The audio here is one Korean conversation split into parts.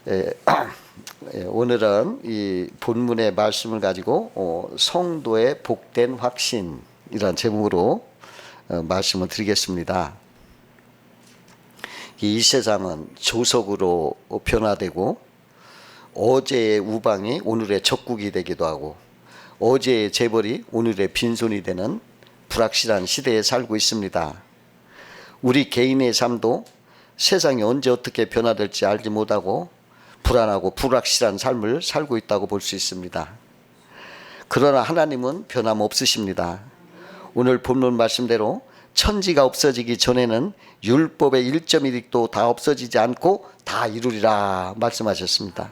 예, 오늘은 이 본문의 말씀을 가지고 성도의 복된 확신이라는 제목으로 말씀을 드리겠습니다. 이 세상은 조석으로 변화되고 어제의 우방이 오늘의 적국이 되기도 하고 어제의 재벌이 오늘의 빈손이 되는 불확실한 시대에 살고 있습니다. 우리 개인의 삶도 세상이 언제 어떻게 변화될지 알지 못하고 불안하고 불확실한 삶을 살고 있다고 볼 수 있습니다. 그러나 하나님은 변함없으십니다. 오늘 본문 말씀대로 천지가 없어지기 전에는 율법의 1.1획도 다 없어지지 않고 다 이루리라 말씀하셨습니다.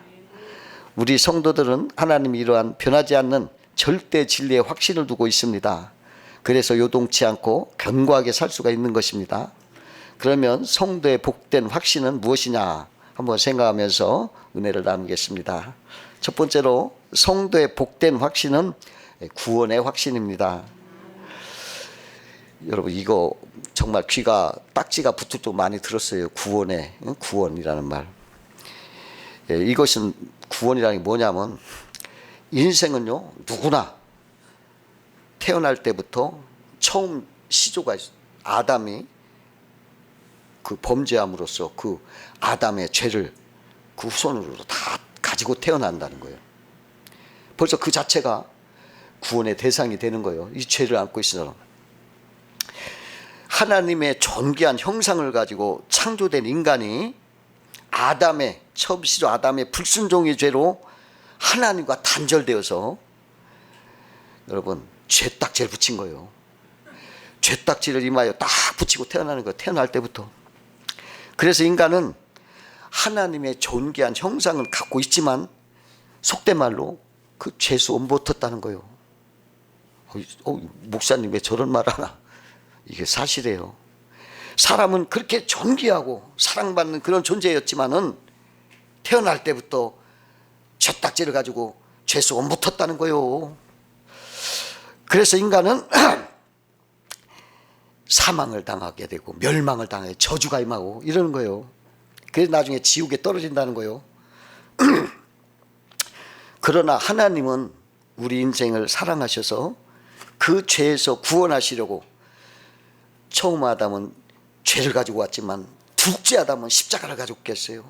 우리 성도들은 하나님이 이러한 변하지 않는 절대 진리의 확신을 두고 있습니다. 그래서 요동치 않고 견고하게 살 수가 있는 것입니다. 그러면 성도의 복된 확신은 무엇이냐 한번 생각하면서 은혜를 나누겠습니다. 첫 번째로 성도의 복된 확신은 구원의 확신입니다. 여러분 이거 정말 귀가 딱지가 붙을 때 많이 들었어요. 구원이라는 말. 이것은 구원이라는 게 뭐냐면 인생은요 누구나 태어날 때부터 처음 시조가 아담이 그 범죄함으로써 그 아담의 죄를 그 후손으로 다 가지고 태어난다는 거예요. 벌써 그 자체가 구원의 대상이 되는 거예요. 이 죄를 안고 있으면 하나님의 존귀한 형상을 가지고 창조된 인간이 아담의 처음 시조 아담의 불순종의 죄로 하나님과 단절되어서 여러분 죄딱지를 붙인 거예요. 죄딱지를 이마에 딱 붙이고 태어나는 거예요. 태어날 때부터. 그래서 인간은 하나님의 존귀한 형상을 갖고 있지만 속된 말로 그 죄수 못 버텼다는 거예요. 목사님 왜 저런 말 하나? 이게 사실이에요. 사람은 그렇게 존귀하고 사랑받는 그런 존재였지만은 태어날 때부터 죄딱지를 가지고 죄수 못 버텼다는 거예요. 그래서 인간은 사망을 당하게 되고 멸망을 당해 저주가 임하고 이러는 거예요. 그래서 나중에 지옥에 떨어진다는 거예요. 그러나 하나님은 우리 인생을 사랑하셔서 그 죄에서 구원하시려고 처음 아담은 죄를 가지고 왔지만 둘째 아담은 십자가를 가지고 겠어요.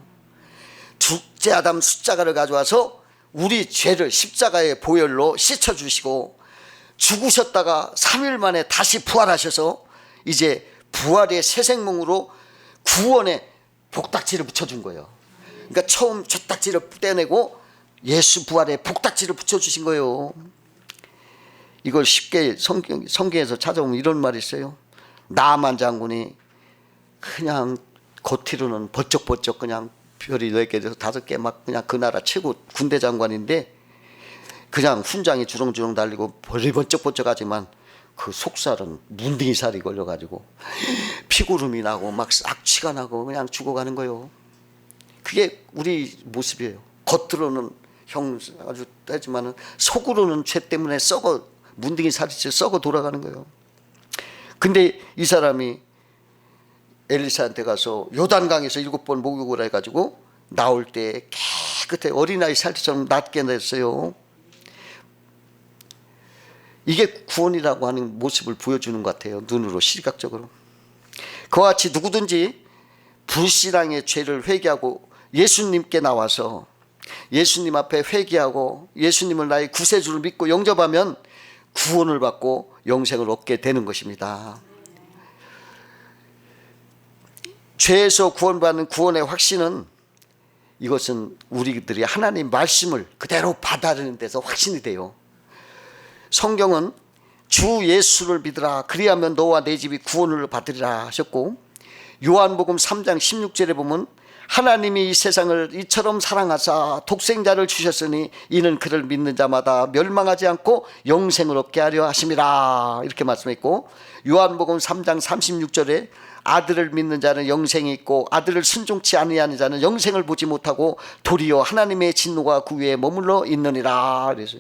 둘째 아담 십자가를 가져와서 우리 죄를 십자가의 보혈로 씻어주시고 죽으셨다가 3일 만에 다시 부활하셔서 이제 부활의 새 생명으로 구원의 복딱지를 붙여준 거예요. 그러니까 처음 죄딱지를 떼내고 예수 부활의 복딱지를 붙여주신 거예요. 이걸 쉽게 성경에서 찾아보면 이런 말이 있어요. 나만 장군이 그냥 겉으로는 번쩍번쩍 그냥 별이 4개 돼서 5개 막 그냥 그 나라 최고 군대 장관인데 그냥 훈장이 주렁주렁 달리고 별이 번쩍번쩍하지만 그 속살은 문둥이 살이 걸려가지고 피고름이 나고 막 악취가 나고 그냥 죽어가는 거예요. 그게 우리 모습이에요. 겉으로는 형 아주 떼지만은 속으로는 죄 때문에 썩어 문둥이 살이처럼 썩어 돌아가는 거예요. 근데 이 사람이 엘리사한테 가서 요단강에서 7번 목욕을 해가지고 나올 때 깨끗해 어린아이 살처럼 낫게 됐어요. 이게 구원이라고 하는 모습을 보여주는 것 같아요. 눈으로 시각적으로. 그와 같이 누구든지 불신앙의 죄를 회개하고 예수님께 나와서 예수님 앞에 회개하고 예수님을 나의 구세주를 믿고 영접하면 구원을 받고 영생을 얻게 되는 것입니다. 죄에서 구원받는 구원의 확신은 이것은 우리들이 하나님 말씀을 그대로 받아들이는 데서 확신이 돼요. 성경은 주 예수를 믿으라 그리하면 너와 내 집이 구원을 받으리라 하셨고 요한복음 3장 16절에 보면 하나님이 이 세상을 이처럼 사랑하사 독생자를 주셨으니 이는 그를 믿는 자마다 멸망하지 않고 영생을 얻게 하려 하심이라 이렇게 말씀했고 요한복음 3장 36절에 아들을 믿는 자는 영생이 있고 아들을 순종치 아니하는 자는 영생을 보지 못하고 도리어 하나님의 진노가 그 위에 머물러 있느니라 그래서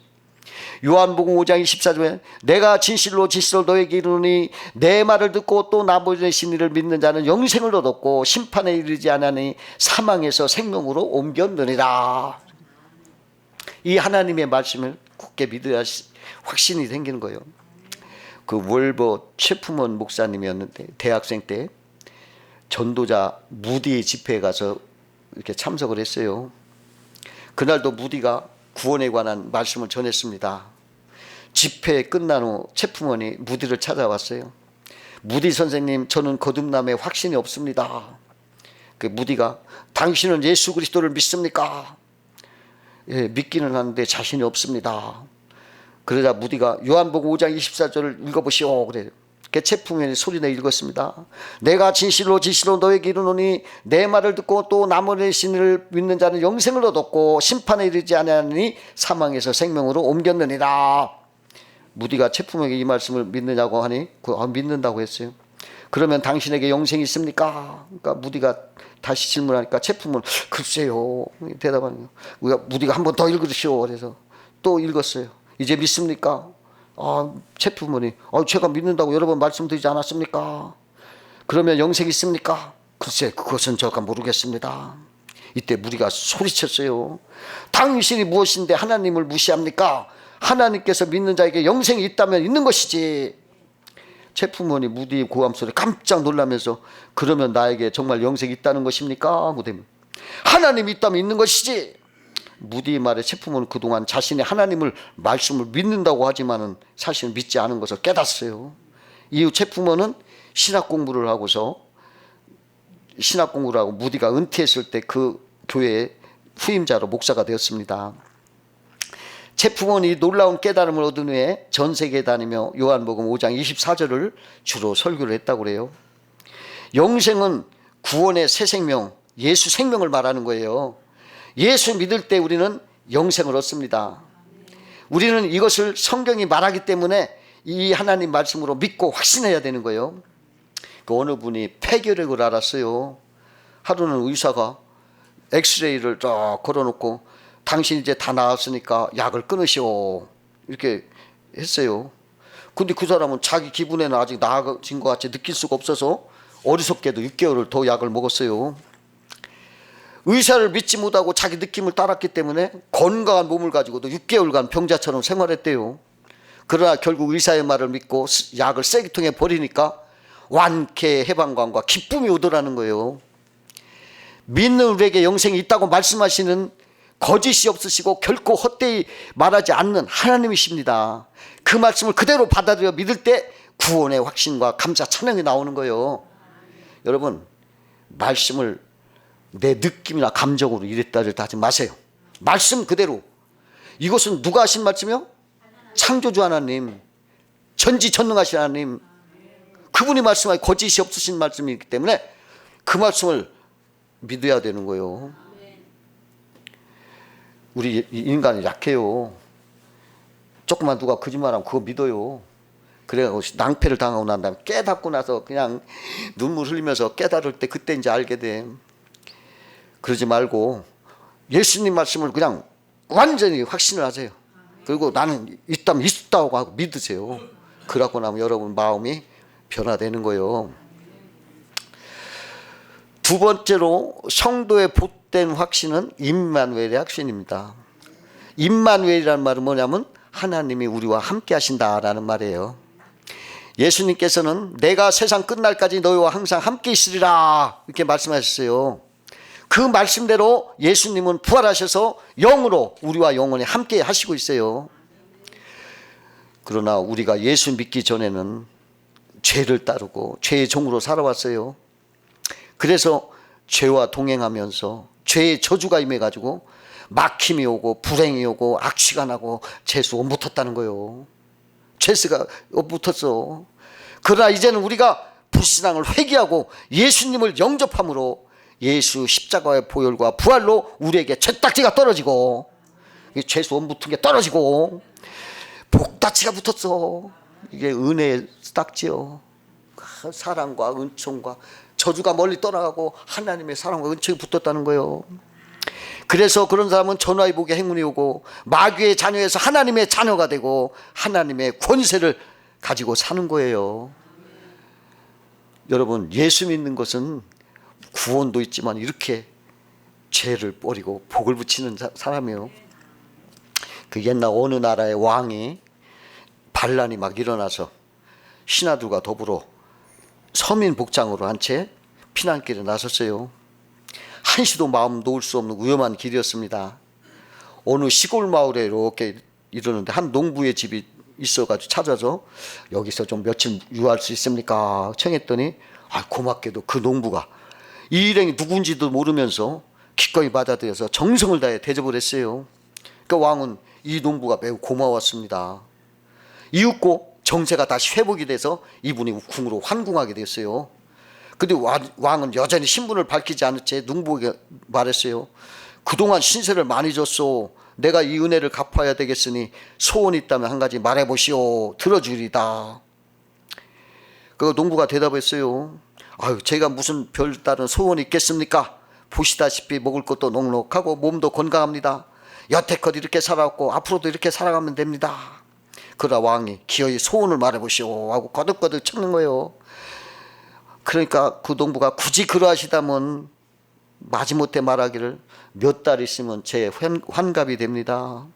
요한복음 5장 24절에 내가 진실로 진실로 너에게 이르노니 내 말을 듣고 또 나 보내신 이를 믿는 자는 영생을 얻었고 심판에 이르지 아니하니 사망에서 생명으로 옮겼느니라. 이 하나님의 말씀을 굳게 믿어야 확신이 생기는 거예요. 그 월버 최품원 목사님이었는데 대학생 때 전도자 무디 집회에 가서 이렇게 참석을 했어요. 그날도 무디가 구원에 관한 말씀을 전했습니다. 집회 끝난 후 최품원이 무디를 찾아왔어요. 무디 선생님, 저는 거듭남에 확신이 없습니다. 그 무디가 당신은 예수 그리스도를 믿습니까? 예, 믿기는 하는데 자신이 없습니다. 그러자 무디가 요한복음 5장 24절을 읽어보시오 그래요. 최품원이 소리내 읽었습니다. 내가 진실로 진실로 너에게 이르노니 내 말을 듣고 또 나 보내신 이를 믿는 자는 영생을 얻었고 심판에 이르지 아니하니 사망에서 생명으로 옮겼느니라. 무디가 최품원에게 이 말씀을 믿느냐고 하니 믿는다고 했어요. 그러면 당신에게 영생이 있습니까? 그러니까 무디가 다시 질문하니까 최품원 글쎄요 대답하는 거예요. 무디가 한 번 더 읽으시오 그래서 또 읽었어요. 이제 믿습니까? 최품원이 제가 믿는다고 여러 번 말씀드리지 않았습니까? 그러면 영생이 있습니까? 글쎄 그것은 제가 모르겠습니다. 이때 무디가 소리쳤어요. 당신이 무엇인데 하나님을 무시합니까? 하나님께서 믿는 자에게 영생이 있다면 있는 것이지. 최품원이 무디의 고함 소리에 깜짝 놀라면서 그러면 나에게 정말 영생이 있다는 것입니까? 무디는 하나님이 있다면 있는 것이지. 무디의 말에 최품원은 그동안 자신이 하나님을 말씀을 믿는다고 하지만은 사실 믿지 않은 것을 깨닫어요. 이후 최품원은 신학 공부를 하고 무디가 은퇴했을 때 그 교회의 후임자로 목사가 되었습니다. 최품원이 놀라운 깨달음을 얻은 후에 전 세계에 다니며 요한복음 5장 24절을 주로 설교를 했다고 그래요. 영생은 구원의 새 생명, 예수 생명을 말하는 거예요. 예수 믿을 때 우리는 영생을 얻습니다. 우리는 이것을 성경이 말하기 때문에 이 하나님 말씀으로 믿고 확신해야 되는 거예요. 그 어느 분이 폐결핵을 알았어요. 하루는 의사가 엑스레이를 쫙 걸어놓고 당신 이제 다 나았으니까 약을 끊으시오 이렇게 했어요. 근데 그 사람은 자기 기분에는 아직 나아진 것 같이 느낄 수가 없어서 어리석게도 6개월을 더 약을 먹었어요. 의사를 믿지 못하고 자기 느낌을 따랐기 때문에 건강한 몸을 가지고도 6개월간 병자처럼 생활했대요. 그러나 결국 의사의 말을 믿고 약을 쓰레기통에 버리니까 완쾌 해방감과 기쁨이 오더라는 거예요. 믿는 우리에게 영생이 있다고 말씀하시는 거짓이 없으시고 결코 헛되이 말하지 않는 하나님이십니다. 그 말씀을 그대로 받아들여 믿을 때 구원의 확신과 감사 찬양이 나오는 거예요. 여러분, 말씀을 내 느낌이나 감정으로 이랬다 저랬다 하지 마세요. 말씀 그대로. 이것은 누가 하신 말씀이요? 창조주 하나님, 전지전능하신 하나님, 그분이 말씀하신 거짓이 없으신 말씀이기 때문에 그 말씀을 믿어야 되는 거예요. 우리 인간은 약해요. 조금만 누가 거짓말하면 그거 믿어요. 그래가지고 낭패를 당하고 난 다음에 깨닫고 나서 그냥 눈물 흘리면서 깨달을 때 그때 이제 알게 돼. 그러지 말고 예수님 말씀을 그냥 완전히 확신을 하세요. 그리고 나는 있다면 있다고 하고 믿으세요. 그러고 나면 여러분 마음이 변화되는 거예요. 두 번째로 성도의 복된 확신은 임마누엘의 확신입니다. 임마누엘이라는 말은 뭐냐면 하나님이 우리와 함께 하신다라는 말이에요. 예수님께서는 내가 세상 끝날까지 너희와 항상 함께 있으리라 이렇게 말씀하셨어요. 그 말씀대로 예수님은 부활하셔서 영으로 우리와 영원히 함께 하시고 있어요. 그러나 우리가 예수 믿기 전에는 죄를 따르고 죄의 종으로 살아왔어요. 그래서 죄와 동행하면서 죄의 저주가 임해가지고 막힘이 오고 불행이 오고 악취가 나고 재수 못 붙었다는 거예요. 죄수가 붙었어. 그러나 이제는 우리가 불신앙을 회개하고 예수님을 영접함으로 예수 십자가의 보혈과 부활로 우리에게 죄딱지가 떨어지고 죄수 못 붙은 게 떨어지고 복딱지가 붙었어. 이게 은혜의 딱지요. 사랑과 은총과 저주가 멀리 떠나가고 하나님의 사랑과 은총이 붙었다는 거예요. 그래서 그런 사람은 전화위복의 행운이 오고 마귀의 자녀에서 하나님의 자녀가 되고 하나님의 권세를 가지고 사는 거예요. 여러분, 예수 믿는 것은 구원도 있지만 이렇게 죄를 버리고 복을 붙이는 사람이에요. 그 옛날 어느 나라의 왕이 반란이 막 일어나서 신하들과 더불어 서민 복장으로 한 채 피난길에 나섰어요. 한시도 마음 놓을 수 없는 위험한 길이었습니다. 어느 시골 마을에 이렇게 이러는데 한 농부의 집이 있어가지고 찾아서 여기서 좀 며칠 유할 수 있습니까? 청했더니 고맙게도 그 농부가 이 일행이 누군지도 모르면서 기꺼이 받아들여서 정성을 다해 대접을 했어요. 그러니까 왕은 이 농부가 매우 고마웠습니다. 이윽고 정세가 다시 회복이 돼서 이분이 궁으로 환궁하게 됐어요. 근데 왕은 여전히 신분을 밝히지 않은 채 농부에게 말했어요. 그동안 신세를 많이 졌소. 내가 이 은혜를 갚아야 되겠으니 소원이 있다면 한 가지 말해보시오. 들어주리다. 그 농부가 대답했어요. 제가 무슨 별다른 소원이 있겠습니까? 보시다시피 먹을 것도 넉넉하고 몸도 건강합니다. 여태껏 이렇게 살아왔고 앞으로도 이렇게 살아가면 됩니다. 그러나 왕이 기어이 소원을 말해보시오 하고 거듭거듭 찾는 거예요. 그러니까 그 농부가 굳이 그러하시다면 마지못해 말하기를 몇 달 있으면 제 환갑이 됩니다.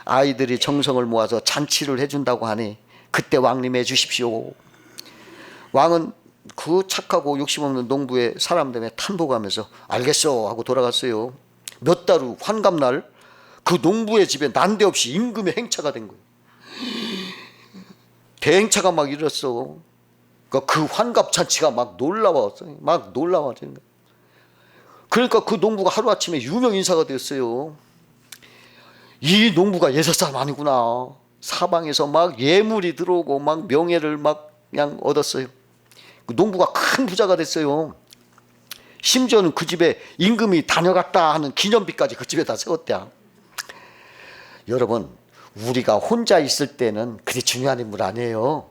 아이들이 정성을 모아서 잔치를 해준다고 하니 그때 왕님 해주십시오. 왕은 그 착하고 욕심없는 농부의 사람됨에 탄복하면서 알겠어 하고 돌아갔어요. 몇 달 후 환갑날 그 농부의 집에 난데없이 임금의 행차가 된 거예요. 대행차가 막 일었어. 그 환갑 잔치가 막 놀라웠어요. 막 놀라워지는 거예요. 그러니까 그 농부가 하루아침에 유명 인사가 됐어요. 이 농부가 옛날 사람 아니구나. 사방에서 막 예물이 들어오고 막 명예를 막 그냥 얻었어요. 그 농부가 큰 부자가 됐어요. 심지어는 그 집에 임금이 다녀갔다 하는 기념비까지 그 집에다 세웠대요. 여러분, 우리가 혼자 있을 때는 그리 중요한 인물 아니에요.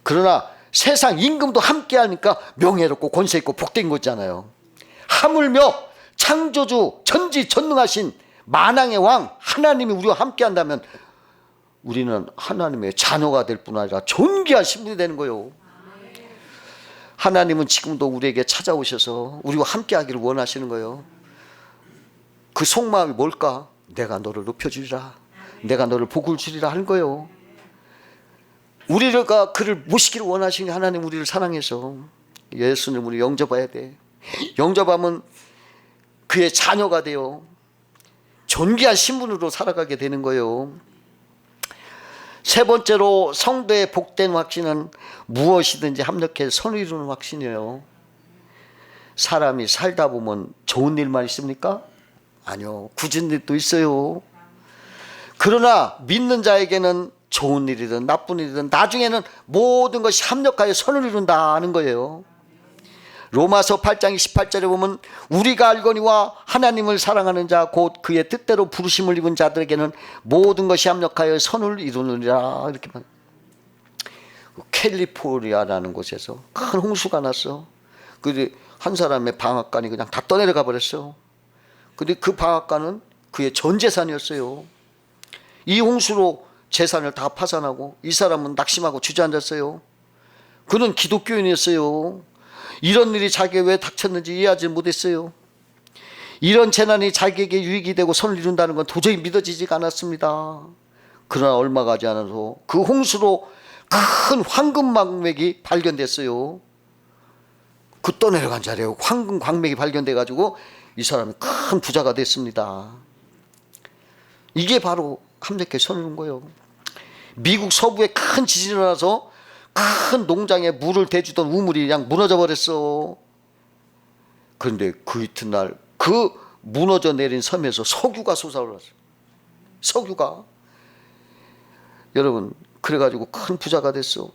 그러나 세상 임금도 함께 하니까 명예롭고 권세 있고 복된 거잖아요. 하물며 창조주 전지전능하신 만왕의 왕 하나님이 우리와 함께 한다면 우리는 하나님의 자녀가 될 뿐 아니라 존귀한 신분이 되는 거예요. 하나님은 지금도 우리에게 찾아오셔서 우리와 함께 하기를 원하시는 거예요. 그 속마음이 뭘까? 내가 너를 높여주리라, 내가 너를 복을 주리라 하는 거예요. 우리가 그를 모시기를 원하시는 하나님, 우리를 사랑해서 예수님 우리 영접해야 돼. 영접하면 그의 자녀가 되어 존귀한 신분으로 살아가게 되는 거예요. 세 번째로 성도의 복된 확신은 무엇이든지 합력해 선을 이루는 확신이에요. 사람이 살다 보면 좋은 일만 있습니까? 아니요, 굳은 일도 있어요. 그러나 믿는 자에게는 좋은 일이든 나쁜 일이든 나중에는 모든 것이 합력하여 선을 이룬다는 거예요. 로마서 8장 28절에 보면 우리가 알거니와 하나님을 사랑하는 자 곧 그의 뜻대로 부르심을 입은 자들에게는 모든 것이 합력하여 선을 이루느니라. 이렇게 말. 캘리포니아라는 곳에서 큰 홍수가 났어. 근데 한 사람의 방앗간이 그냥 다 떠내려가 버렸어. 근데 그 방앗간은 그의 전 재산이었어요. 이 홍수로 재산을 다 파산하고 이 사람은 낙심하고 주저앉았어요. 그는 기독교인이었어요. 이런 일이 자기에게 왜 닥쳤는지 이해하지 못했어요. 이런 재난이 자기에게 유익이 되고 선을 이룬다는 건 도저히 믿어지지가 않았습니다. 그러나 얼마 가지 않아서 그 홍수로 큰 황금 광맥이 발견됐어요. 그 떠내려간 자리에 황금 광맥이 발견돼가지고 이 사람이 큰 부자가 됐습니다. 이게 바로 합력해 선을 이룬 거예요. 미국 서부에 큰 지진이 일어나서 큰 농장에 물을 대주던 우물이 그냥 무너져 버렸어. 그런데 그 이튿날 그 무너져 내린 섬에서 석유가 솟아올랐어요. 석유가. 여러분, 그래가지고 큰 부자가 됐어.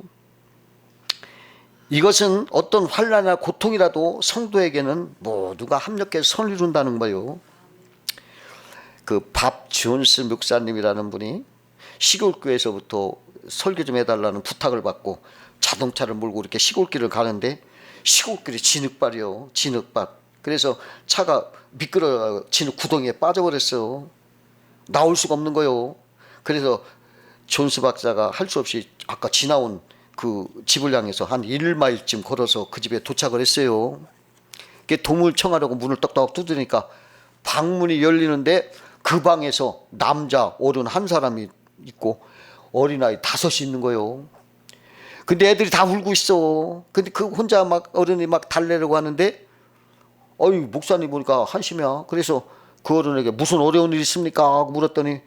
이것은 어떤 환난이나 고통이라도 성도에게는 모두가 합력해서 선을 이룬다는 거예요. 그 밥 존스 목사님이라는 분이 시골교회에서부터 설교 좀 해달라는 부탁을 받고 자동차를 몰고 이렇게 시골길을 가는데 시골길이 진흙밭이요. 진흙밭. 그래서 차가 미끄러지는 구덩이에 빠져버렸어. 나올 수가 없는 거요. 그래서 존스 박사가 할 수 없이 아까 지나온 그 집을 향해서 한 1마일쯤 걸어서 그 집에 도착을 했어요. 도움을 청하려고 문을 떡떡 두드리니까 방문이 열리는데 그 방에서 남자 어른 한 사람이 있고 어린아이 5이 있는 거예요. 근데 애들이 다 울고 있어. 근데 그 혼자 막 어른이 막 달래려고 하는데 어이 목사님 보니까 한심이야. 그래서 그 어른에게 무슨 어려운 일 있습니까? 하고 물었더니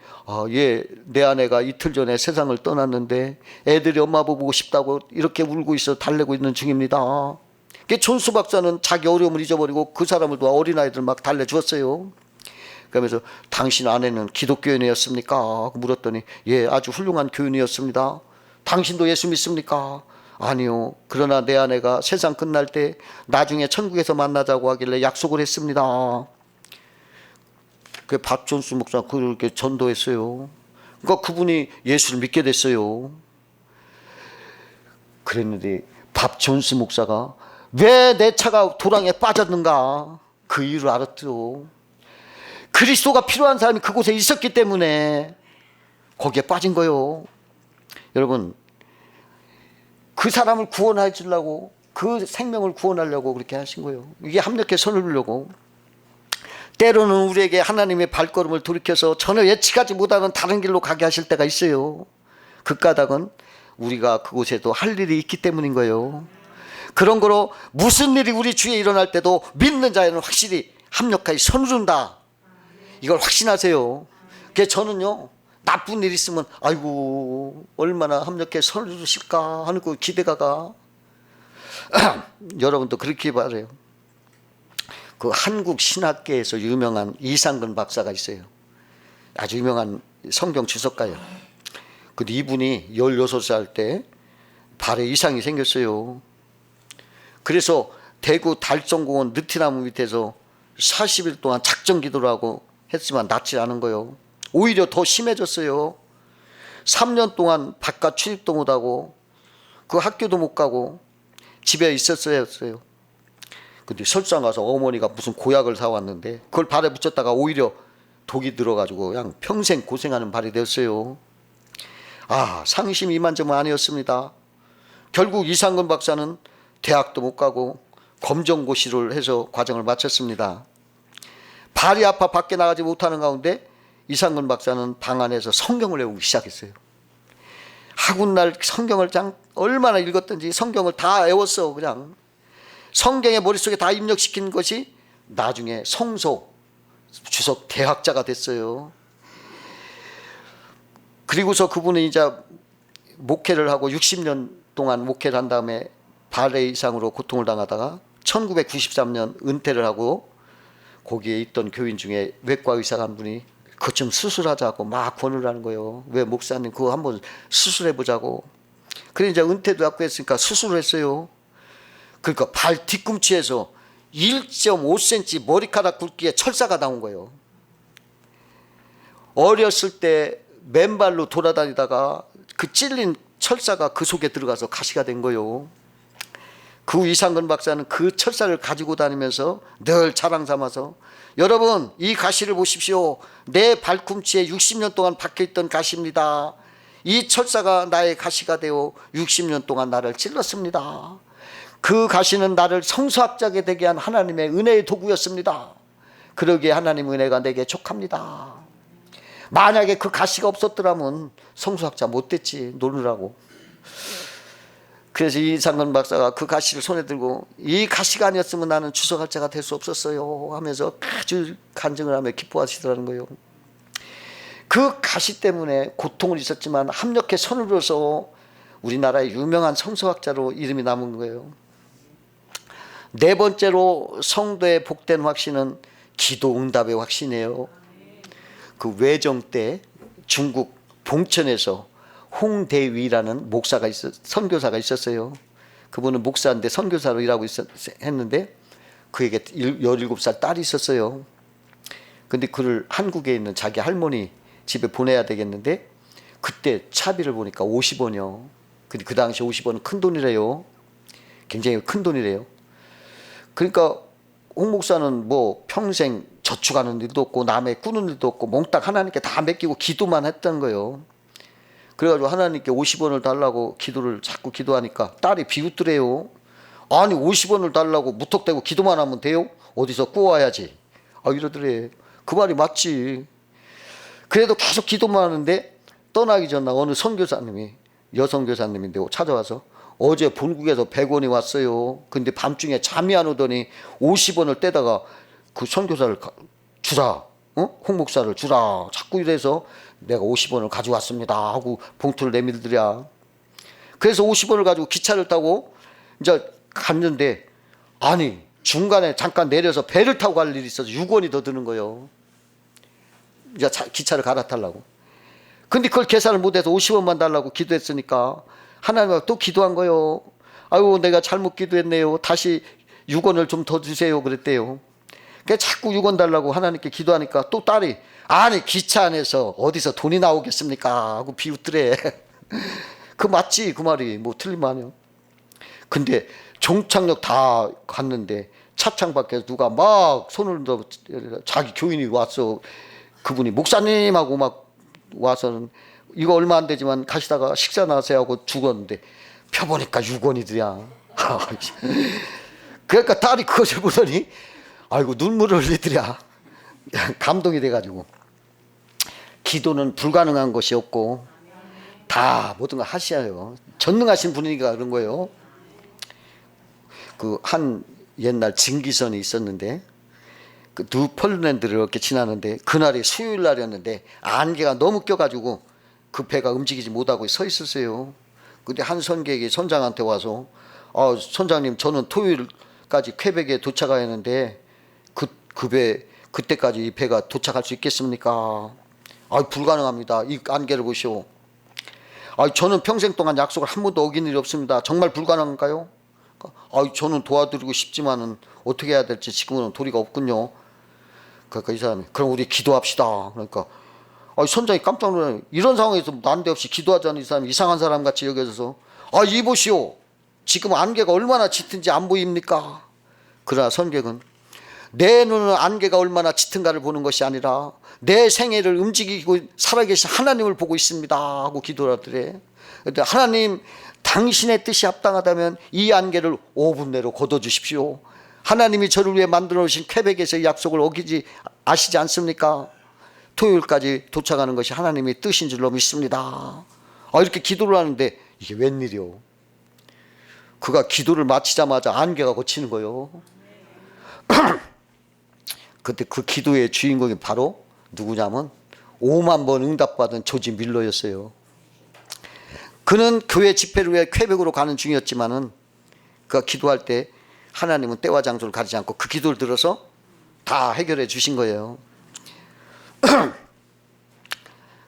예, 내 아내가 이틀 전에 세상을 떠났는데 애들이 엄마 보고 싶다고 이렇게 울고 있어 달래고 있는 중입니다. 존스 박사는 자기 어려움을 잊어버리고 그 사람을 도와 어린아이들 막 달래주었어요. 그러면서 당신 아내는 기독교인이었습니까? 하고 물었더니 예, 아주 훌륭한 교인이었습니다. 당신도 예수 믿습니까? 아니요. 그러나 내 아내가 세상 끝날 때 나중에 천국에서 만나자고 하길래 약속을 했습니다. 그 밥 존스 목사가 그렇게 전도했어요. 그러니까 그분이 예수를 믿게 됐어요. 그랬는데 밥 존스 목사가 왜 내 차가 도랑에 빠졌는가 그 이유를 알았죠. 그리스도가 필요한 사람이 그곳에 있었기 때문에 거기에 빠진 거예요. 여러분, 그 사람을 구원해 주려고, 그 생명을 구원하려고 그렇게 하신 거예요. 이게 합력해 손을 들려고. 때로는 우리에게 하나님의 발걸음을 돌이켜서 전혀 예측하지 못하는 다른 길로 가게 하실 때가 있어요. 그 까닭은 우리가 그곳에도 할 일이 있기 때문인 거예요. 그런 거로 무슨 일이 우리 주위에 일어날 때도 믿는 자에는 확실히 합력하여 손을 든다. 이걸 확신하세요. 그래서 저는요, 나쁜 일 있으면 아이고 얼마나 합력해 손을 주실까 하는 그 기대가 여러분도 그렇게 바래요. 그 한국 신학계에서 유명한 이상근 박사가 있어요. 아주 유명한 성경 주석가예요. 근데 이분이 16살 때 발에 이상이 생겼어요. 그래서 대구 달성공원 느티나무 밑에서 40일 동안 작정 기도를 하고 했지만 낫지 않은 거예요. 오히려 더 심해졌어요. 3년 동안 바깥 출입도 못하고 그 학교도 못 가고 집에 있었어야 했어요. 근데 설상 가서 어머니가 무슨 고약을 사왔는데 그걸 발에 붙였다가 오히려 독이 들어가지고 그냥 평생 고생하는 발이 되었어요. 상심이 이만저만 아니었습니다. 결국 이상근 박사는 대학도 못 가고 검정고시를 해서 과정을 마쳤습니다. 발이 아파 밖에 나가지 못하는 가운데 이상근 박사는 방 안에서 성경을 외우기 시작했어요. 하굿날 성경을 얼마나 읽었든지 성경을 다 외웠어. 그냥 성경의 머릿속에 다 입력시킨 것이 나중에 성서 주석 대학자가 됐어요. 그리고서 그분은 이제 목회를 하고 60년 동안 목회를 한 다음에 발해 이상으로 고통을 당하다가 1993년 은퇴를 하고 거기에 있던 교인 중에 외과 의사가 한 분이 그것 좀 수술하자고 막 권유를 하는 거예요. 왜 목사님 그거 한번 수술해보자고. 그래 이제 은퇴도 하고 했으니까 수술을 했어요. 그러니까 발 뒤꿈치에서 1.5cm 머리카락 굵기의 철사가 나온 거예요. 어렸을 때 맨발로 돌아다니다가 그 찔린 철사가 그 속에 들어가서 가시가 된 거예요. 그 이상근 박사는 그 철사를 가지고 다니면서 늘 자랑 삼아서 여러분 이 가시를 보십시오. 내 발꿈치에 60년 동안 박혀있던 가시입니다. 이 철사가 나의 가시가 되어 60년 동안 나를 찔렀습니다. 그 가시는 나를 성수학자게 되게 한 하나님의 은혜의 도구였습니다. 그러기에 하나님 은혜가 내게 족합니다. 만약에 그 가시가 없었더라면 성수학자 못 됐지 노느라고. 그래서 이상근 박사가 그 가시를 손에 들고 이 가시가 아니었으면 나는 주석학자가 될 수 없었어요 하면서 아주 간증을 하며 기뻐하시더라는 거예요. 그 가시 때문에 고통을 있었지만 합력해 손을 들어서 우리나라의 유명한 성서학자로 이름이 남은 거예요. 네 번째로 성도의 복된 확신은 기도응답의 확신이에요. 그 외정 때 중국 봉천에서 홍대위라는 목사가 선교사가 있었어요. 그분은 목사인데 선교사로 일하고 했는데 그에게 17살 딸이 있었어요. 근데 그를 한국에 있는 자기 할머니 집에 보내야 되겠는데 그때 차비를 보니까 50원이요. 근데 그 당시 50원은 큰 돈이래요. 굉장히 큰 돈이래요. 그러니까 홍 목사는 뭐 평생 저축하는 일도 없고 남의 꾸는 일도 없고 몽땅 하나님께 다 맡기고 기도만 했던 거예요. 그래가지고 하나님께 50원을 달라고 기도를 자꾸 기도하니까 딸이 비웃더래요. 아니 50원을 달라고 무턱대고 기도만 하면 돼요? 어디서 구워야지. 이러더래. 그 말이 맞지. 그래도 계속 기도만 하는데 떠나기 전날 어느 선교사님이, 여성 교사님인데 찾아와서 어제 본국에서 100원이 왔어요. 근데 밤중에 잠이 안 오더니 50원을 떼다가 그 선교사를 주라, 홍 목사를 주라, 자꾸 이래서 내가 50원을 가져왔습니다 하고 봉투를 내밀더랴. 그래서 50원을 가지고 기차를 타고 이제 갔는데, 아니 중간에 잠깐 내려서 배를 타고 갈 일이 있어서 6원이 더 드는 거예요. 이제 기차를 갈아타려고. 근데 그걸 계산을 못해서 50원만 달라고 기도했으니까 하나님과 또 기도한 거예요. 아유 내가 잘못 기도했네요. 다시 6원을 좀 더 주세요 그랬대요. 그러니까 자꾸 6원 달라고 하나님께 기도하니까 또 딸이, 아니 기차 안에서 어디서 돈이 나오겠습니까 하고 비웃더래. 그 맞지 그 말이, 뭐 틀림아니요. 근데 종착역 다 갔는데 차창 밖에서 누가 막 손을 들어, 자기 교인이 왔어. 그분이 목사님하고 막 와서는 이거 얼마 안 되지만 가시다가 식사나 하세요 하고 죽었는데 펴보니까 6원이더냐. 그러니까 딸이 그것을 보더니 아이고 눈물을 흘리더랴. 감동이 돼가지고. 기도는 불가능한 것이 없고 다 모든 걸 하셔요. 전능하신 분이니까 그런 거예요. 그 한 옛날 증기선이 있었는데 그 뉴폴랜드를 이렇게 지나는데 그날이 수요일 날이었는데 안개가 너무 껴가지고 그 배가 움직이지 못하고 서 있었어요. 근데 한 선객이 선장한테 와서 선장님 저는 토요일까지 퀘벡에 도착해야 하는데 그때까지 이 배가 도착할 수 있겠습니까? 불가능합니다. 이 안개를 보시오. 저는 평생 동안 약속을 한 번도 어긴 일이 없습니다. 정말 불가능한가요? 저는 도와드리고 싶지만은 어떻게 해야 될지 지금은 도리가 없군요. 그러니까 이 사람이, 그럼 우리 기도합시다. 그러니까 선장이 깜짝 놀라요. 이런 상황에서 난데없이 기도하자는 이 사람이 이상한 사람 같이 여겨져서 이 보시오. 지금 안개가 얼마나 짙은지 안 보입니까? 그러나 선객은 내 눈은 안개가 얼마나 짙은가를 보는 것이 아니라 내 생애를 움직이고 살아계신 하나님을 보고 있습니다 하고 기도를 하더래. 그런데 하나님 당신의 뜻이 합당하다면 이 안개를 5분 내로 걷어주십시오. 하나님이 저를 위해 만들어 놓으신 퀘벡에서의 약속을 어기지 아시지 않습니까? 토요일까지 도착하는 것이 하나님의 뜻인 줄로 믿습니다. 이렇게 기도를 하는데 이게 웬일이요? 그가 기도를 마치자마자 안개가 걷히는 거예요. 그때 그 기도의 주인공이 바로 누구냐면 5만 번 응답받은 조지 밀러였어요. 그는 교회 집회를 위해 퀘벡으로 가는 중이었지만은 그가 기도할 때 하나님은 때와 장소를 가리지 않고 그 기도를 들어서 다 해결해 주신 거예요.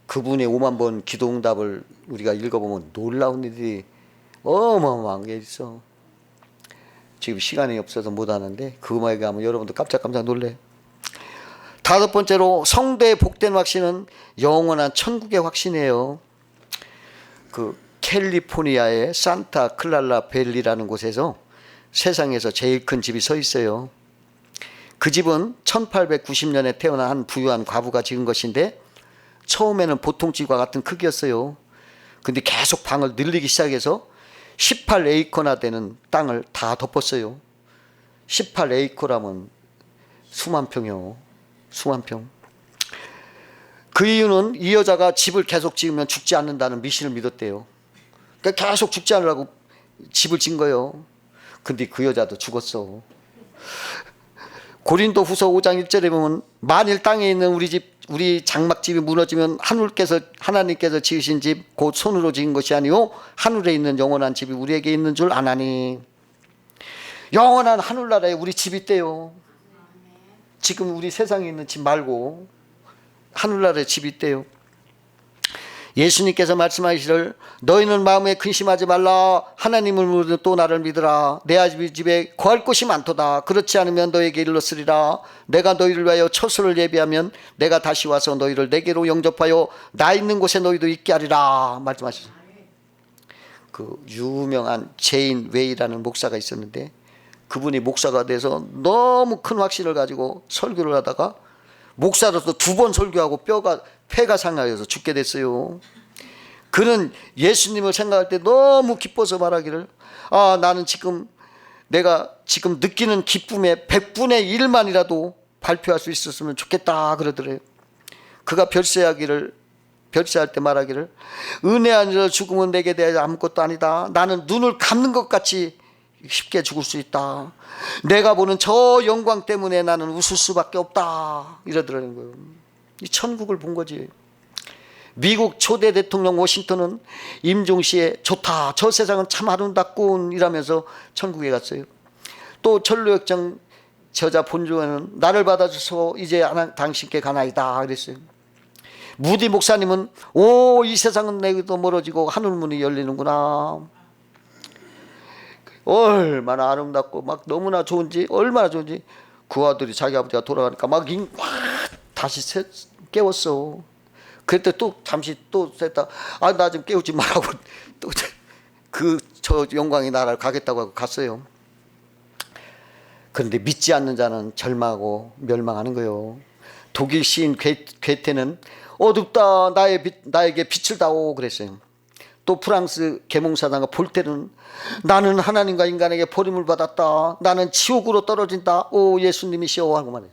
그분의 5만 번 기도 응답을 우리가 읽어보면 놀라운 일이 어마어마한 게 있어. 지금 시간이 없어서 못하는데 그거 얘기하면 여러분도 깜짝깜짝 놀래. 다섯 번째로 성도의 복된 확신은 영원한 천국의 확신이에요. 그 캘리포니아의 산타 클라라 밸리라는 곳에서 세상에서 제일 큰 집이 서 있어요. 그 집은 1890년에 태어난 한 부유한 과부가 지은 것인데 처음에는 보통 집과 같은 크기였어요. 근데 계속 방을 늘리기 시작해서 18에이커나 되는 땅을 다 덮었어요. 18에이커라면 수만 평이요. 수만 평. 그 이유는 이 여자가 집을 계속 지으면 죽지 않는다는 미신을 믿었대요. 그러니까 계속 죽지 않으려고 집을 지은 거예요. 근데 그 여자도 죽었어. 고린도 후서 5장 1절에 보면 만일 땅에 있는 우리 장막집이 무너지면 하나님께서 지으신 집 곧 손으로 지은 것이 아니요 하늘에 있는 영원한 집이 우리에게 있는 줄 아나니. 영원한 하늘나라에 우리 집이 있대요. 지금 우리 세상에 있는 집 말고 하늘나라에 집이 있대요. 예수님께서 말씀하시기를 너희는 마음에 근심하지 말라. 하나님을 믿으면 또 나를 믿으라. 내 아버지 집에 거할 곳이 많도다. 그렇지 않으면 너에게 일렀으리라. 내가 너희를 위하여 처소를 예비하면 내가 다시 와서 너희를 내게로 영접하여 나 있는 곳에 너희도 있게 하리라 말씀하셨어요. 그 유명한 제인 웨이라는 목사가 있었는데 그분이 목사가 돼서 너무 큰 확신을 가지고 설교를 하다가 목사로서 2번 설교하고 폐가 상하여서 죽게 됐어요. 그는 예수님을 생각할 때 너무 기뻐서 말하기를, 나는 내가 지금 느끼는 기쁨의 100분의 1만이라도 발표할 수 있었으면 좋겠다 그러더래요. 그가 별세할 때 말하기를, 은혜 아니라 죽음은 내게 대해 아무것도 아니다. 나는 눈을 감는 것 같이 쉽게 죽을 수 있다. 내가 보는 저 영광 때문에 나는 웃을 수밖에 없다 이러더라는 거예요. 이 천국을 본 거지. 미국 초대 대통령 워싱턴은 임종시에 좋다, 저 세상은 참 아름답군 이라면서 천국에 갔어요. 또 전로역정 저자 본조는 나를 받아줘서 이제 당신께 가나이다 그랬어요. 무디 목사님은 이 세상은 내게도 멀어지고 하늘문이 열리는구나, 얼마나 아름답고 막 너무나 좋은지, 얼마나 좋은지. 그 아들이 자기 아버지가 돌아가니까 막 다시 깨웠어. 그때 또 잠시 또 쐈다. 나 좀 깨우지 말라고 또 저 영광의 나라를 가겠다고 하고 갔어요. 그런데 믿지 않는 자는 절망하고 멸망하는 거예요. 독일 시인 괴테는 어둡다, 나에게 빛을 다오 그랬어요. 또 프랑스 계몽사상가 볼테르는 나는 하나님과 인간에게 버림을 받았다, 나는 지옥으로 떨어진다, 오 예수님이시여 하고 말해요.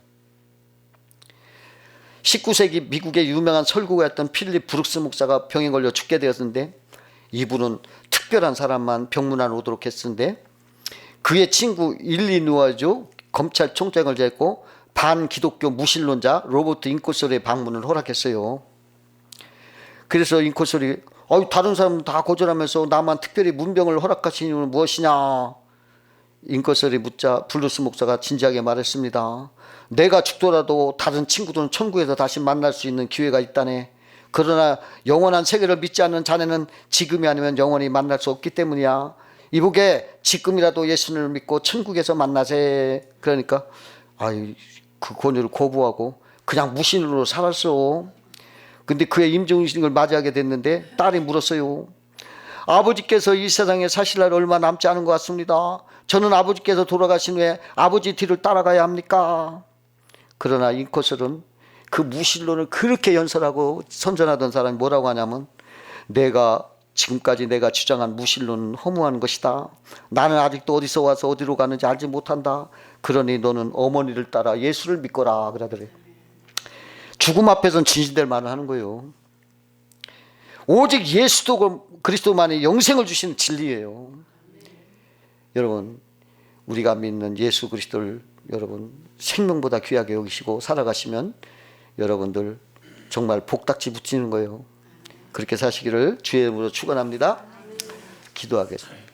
19세기 미국의 유명한 설교가였던 필립 브룩스 목사가 병에 걸려 죽게 되었는데, 이분은 특별한 사람만 병문안 오도록 했는데, 그의 친구 일리누아주 검찰총장을 제했고 반기독교 무신론자 로버트 잉코솔의 방문을 허락했어요. 그래서 잉코솔이 다른 사람은 다 거절하면서 나만 특별히 문병을 허락하신 이유는 무엇이냐 잉코솔이 묻자 블루스 목사가 진지하게 말했습니다. 내가 죽더라도 다른 친구들은 천국에서 다시 만날 수 있는 기회가 있다네. 그러나 영원한 세계를 믿지 않는 자네는 지금이 아니면 영원히 만날 수 없기 때문이야. 이보게 지금이라도 예수님을 믿고 천국에서 만나세. 그러니까 그 권유를 거부하고 그냥 무신으로 살았어. 근데 그의 임종신을 맞이하게 됐는데 딸이 물었어요. 아버지께서 이 세상에 사실 날 얼마 남지 않은 것 같습니다. 저는 아버지께서 돌아가신 후에 아버지 뒤를 따라가야 합니까? 그러나 잉코슬은 그 무신론을 그렇게 연설하고 선전하던 사람이 뭐라고 하냐면, 지금까지 내가 주장한 무신론은 허무한 것이다. 나는 아직도 어디서 와서 어디로 가는지 알지 못한다. 그러니 너는 어머니를 따라 예수를 믿거라 그러더래요. 죽음 앞에서는 진실될 말을 하는 거예요. 오직 예수도 그리스도만이 영생을 주시는 진리예요. 여러분, 우리가 믿는 예수 그리스도를 여러분 생명보다 귀하게 여기시고 살아가시면 여러분들 정말 복닥지 붙이는 거예요. 그렇게 사시기를 주의 이름으로 축원합니다. 기도하겠습니다.